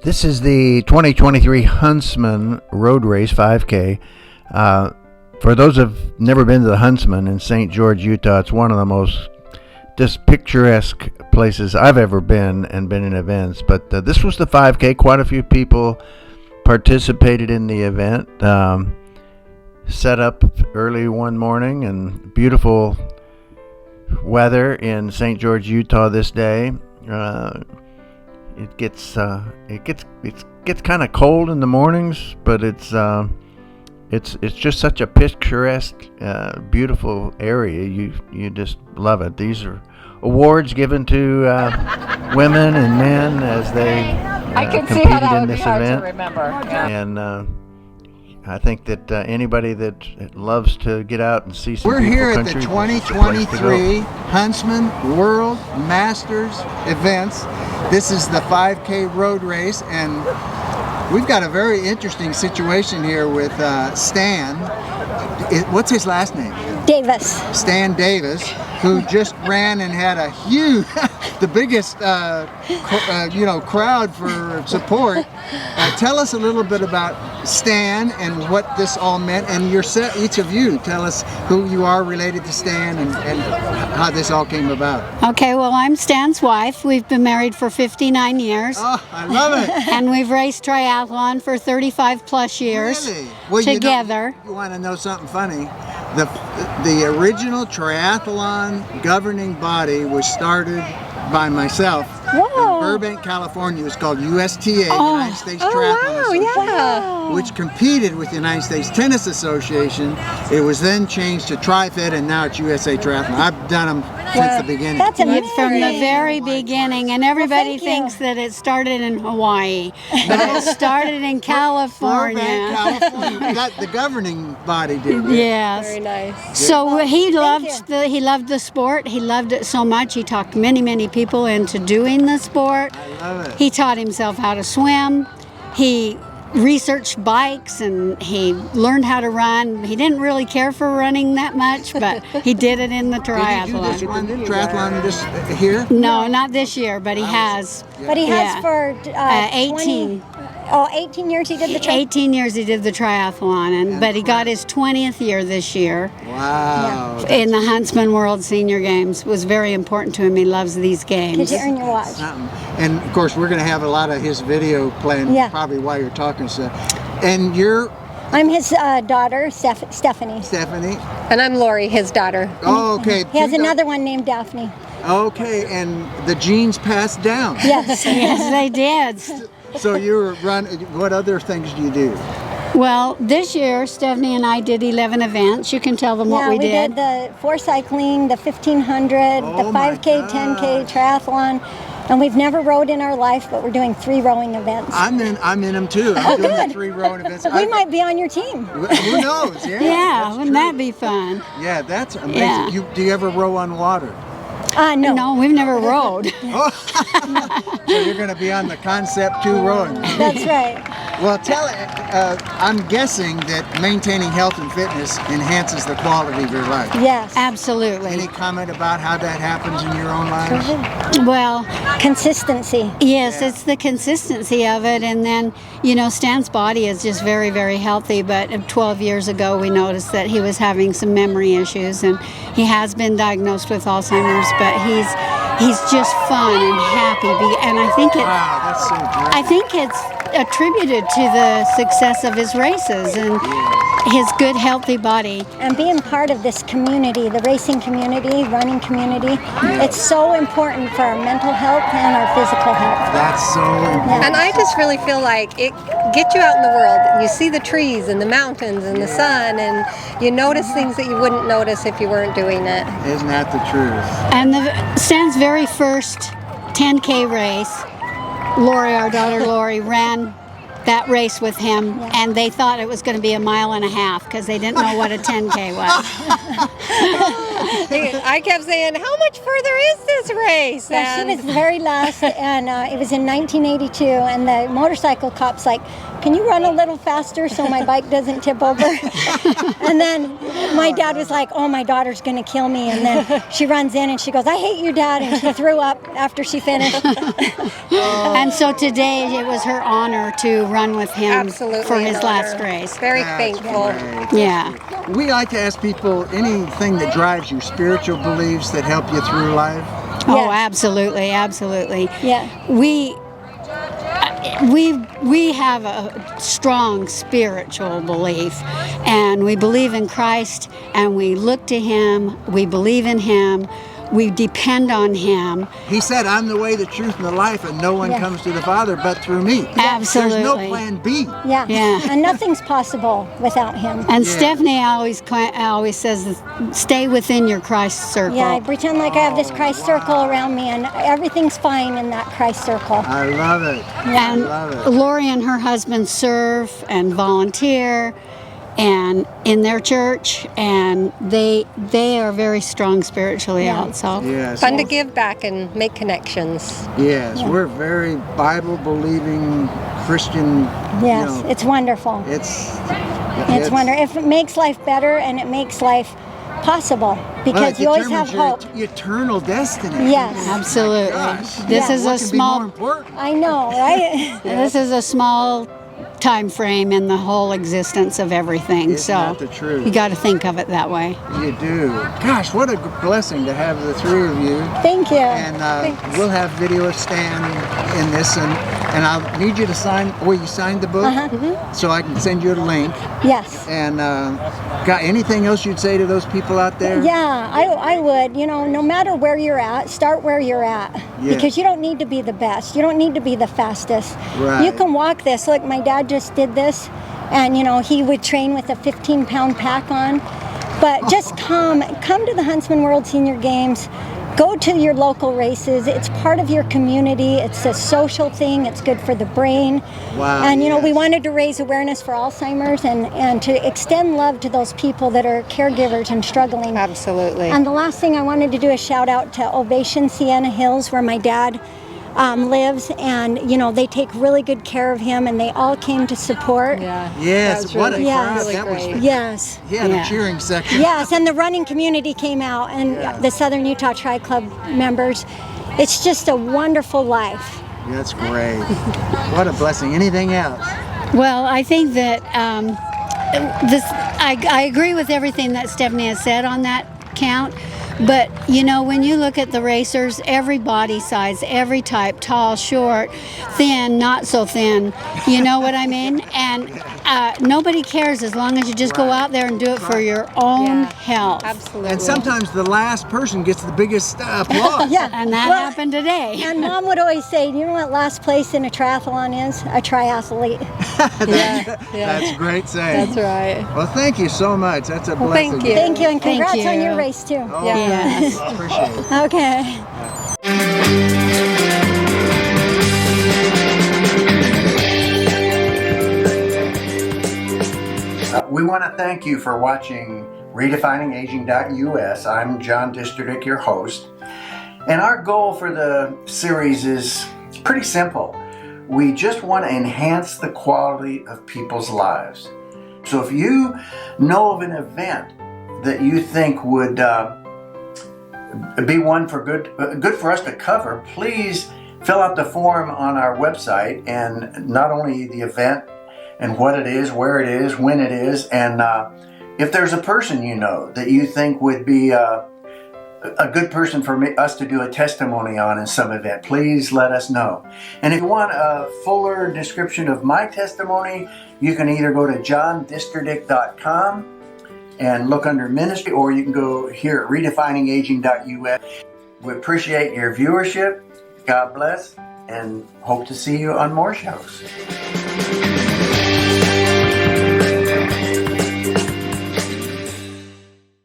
This is the 2023 Huntsman Road Race 5K. For those who've never been to the Huntsman in St. George, Utah, it's one of the most just picturesque places I've ever been and been in events. But this was the 5K. Quite a few people participated in the event. Set up early one morning and beautiful weather in St. George, Utah this day. It gets kind of cold in the mornings, but it's just such a picturesque, beautiful area. You just love it. These are awards given to women and men as they competed in this event. And I think that anybody that loves to get out and see some We're beautiful here at country, the 2023 Huntsman World Masters events. This is the 5K road race, and we've got a very interesting situation here with Stan. What's his last name? Davis. Stan Davis, who just ran and had a huge, the biggest, crowd for support. Tell us a little bit about Stan and what this all meant, and each of you tell us who you are related to Stan and how this all came about. Okay, well, I'm Stan's wife. We've been married for 59 years. Oh, I love it. And we've raced triathlon for 35 plus years. Really? Well, together. You want to know something funny? The original triathlon governing body was started by myself. Whoa. In Burbank, California. It was called USTA, United States Triathlon Association, which competed with the United States Tennis Association. It was then changed to TriFed, and now it's USA Triathlon. I've done them since the beginning. That's amazing. From the very beginning, and everybody thinks that it started in Hawaii, but it started in California. Burbank, California. The governing body did. Yes. Very nice. So he loved the sport. He loved it so much. He talked many people into doing the sport. I love it. He taught himself how to swim. He researched bikes and he learned how to run. He didn't really care for running that much, but he did it in the triathlon. Did he do this one triathlon this here? No, not this year, but he has. But he has for 18. 18 years he did the triathlon. 18 years he did the triathlon, but he got his 20th year this year. Wow. In the Huntsman World Senior Games. It was very important to him. He loves these games. Did you earn your watch? And of course, we're going to have a lot of his video playing probably while you're talking. So, and you're? I'm his daughter, Stephanie. Stephanie. And I'm Lori, his daughter. Oh, okay. He has another one named Daphne. Okay, and the genes passed down. Yes. Yes, they did. So you run. What other things do you do? Well, this year, Stephanie and I did 11 events. You can tell them what we did. Yeah, we did the 4 cycling, the 1500, the 5K, 10K, triathlon. And we've never rowed in our life, but we're doing 3 rowing events. I'm in them too. I'm doing the 3 rowing events. We might be on your team. Who knows? Yeah. Yeah, wouldn't that be fun? Yeah, that's amazing. Yeah. Do you ever row on water? No. No, we've never rowed. So you're going to be on the Concept 2 rowing. That's right. Well, I'm guessing that maintaining health and fitness enhances the quality of your life. Yes. Absolutely. Any comment about how that happens in your own lives? Well, consistency. Yes, it's the consistency of it. And then, Stan's body is just very, very healthy. But 12 years ago, we noticed that he was having some memory issues. And he has been diagnosed with Alzheimer's, but he's just fun and happy. And I think that's so great. I think it's attributed to the success of his races and his good, healthy body. And being part of this community, the racing community, running community, it's so important for our mental health and our physical health. That's so important. And I just really feel like it gets you out in the world. You see the trees and the mountains and the sun, and you notice things that you wouldn't notice if you weren't doing it. Isn't that the truth? And Stan's very first 10K race, Lori, our daughter Lori, ran that race with him, and they thought it was going to be 1.5 miles because they didn't know what a 10K was. I kept saying, how much further is this race? Yeah, she was the very last, and it was in 1982, and the motorcycle cop's like, can you run a little faster so my bike doesn't tip over? And then my dad was like, oh, my daughter's going to kill me. And then she runs in and she goes, I hate you, Dad. And she threw up after she finished. And so today it was her honor to run with him Absolutely for his an last honor. race. Very That's thankful. great. Yeah. We like to ask people anything that drives you, spiritual beliefs that help you through life. Oh, Yes. absolutely, absolutely. Yeah. We have a strong spiritual belief, and we believe in Christ, and we look to Him. We believe in Him. We depend on Him. He said, I'm the way, the truth, and the life, and no one Yes. comes to the Father but through me. Absolutely. There's no plan B. Yeah. Yeah. And nothing's possible without him. And Yeah. Stephanie always says, stay within your Christ circle. Yeah, I pretend like I have this Christ circle around me, and everything's fine in that Christ circle. I love it. I And love it. Lori and her husband serve and volunteer and in their church, and they are very strong spiritually also. Yes. Fun to give back and make connections. Yes, we're very Bible-believing Christian. Yes, You know, it's wonderful. it's wonderful. It makes life better, and it makes life possible, because it you always have determines hope. your eternal destiny. Yes. Absolutely. Gosh. This Yeah. is What a could be more small important? I know, right? this is a small time frame in the whole existence of everything. Isn't so that the truth? you got to think of it that way. You do. Gosh, what a blessing to have the three of you. Thank you. And we'll have video of Stan in this, and I'll need you to sign. Well, you signed the book, so I can send you a link. Yes. And got anything else you'd say to those people out there? Yeah, I would. You know, no matter where you're at, start where you're at. Yeah. Because you don't need to be the best. You don't need to be the fastest. Right. You can walk this. Look, my dad just did this, and you know, he would train with a 15-pound pack on. But just come to the Huntsman World Senior Games. Go to your local races. It's part of your community. It's a social thing. It's good for the brain. Wow, And you know, we yes. wanted to raise awareness for Alzheimer's and to extend love to those people that are caregivers and struggling. Absolutely. And the last thing I wanted to do is shout out to Ovation Sienna Hills, where my dad lives, and you know, they take really good care of him, and they all came to support. Yeah. Yes, That's what a really, crowd. really That was great. Yes. Yeah, Yeah. the cheering section. Yes, and the running community came out, and Yeah. the Southern Utah Tri Club members. It's just a wonderful life. That's great. What a blessing. Anything else? Well, I think that I agree with everything that Stephanie has said on that count. But you know, when you look at the racers, every body size, every type, tall, short, thin, not so thin, you know what I mean? And nobody cares as long as you just go out there and do it for your own Yeah. health. Absolutely. And sometimes the last person gets the biggest applause. Yeah. And that Well, happened today. And Mom would always say, you know what last place in a triathlon is? A triathlete. Yeah. That's great saying. That's right. Well, thank you so much. That's a Well, blessing. thank you. Thank you, and Thank congrats on you. your race too. Oh, Yeah. Yes. I appreciate it. Okay. We want to thank you for watching RedefiningAging.us. I'm John Disterdick, your host. And our goal for the series is pretty simple. We just want to enhance the quality of people's lives. So if you know of an event that you think would be one for good for us to cover, please fill out the form on our website, and not only the event and what it is, where it is, when it is, and if there's a person you know that you think would be a good person for us to do a testimony on in some event, please let us know. And if you want a fuller description of my testimony, you can either go to johndisterdick.com and look under ministry, or you can go here at redefiningaging.us. We appreciate your viewership. God bless, and hope to see you on more shows.